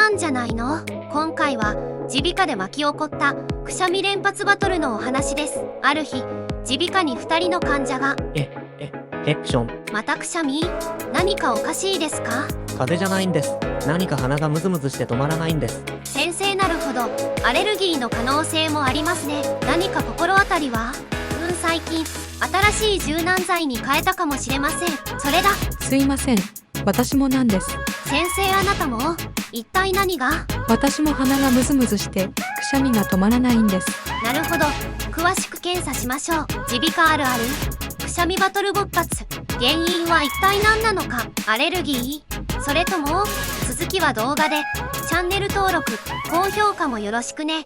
なんじゃないの？今回は耳鼻科で巻き起こったくしゃみ連発バトルのお話です。ある日、耳鼻科に2人の患者が。ヘクション。またくしゃみ？何かおかしいですか？風邪じゃないんです。何か鼻がムズムズして止まらないんです。先生、なるほど。アレルギーの可能性もありますね。何か心当たりは？最近新しい柔軟剤に変えたかもしれません。それだ。すいません、私もなんです。先生、あなたも？一体何が？私も鼻がムズムズしてくしゃみが止まらないんです。なるほど。詳しく検査しましょう。耳鼻科あるあるくしゃみバトル勃発。原因は一体何なのか？アレルギー？それとも？続きは動画で。チャンネル登録、高評価もよろしくね。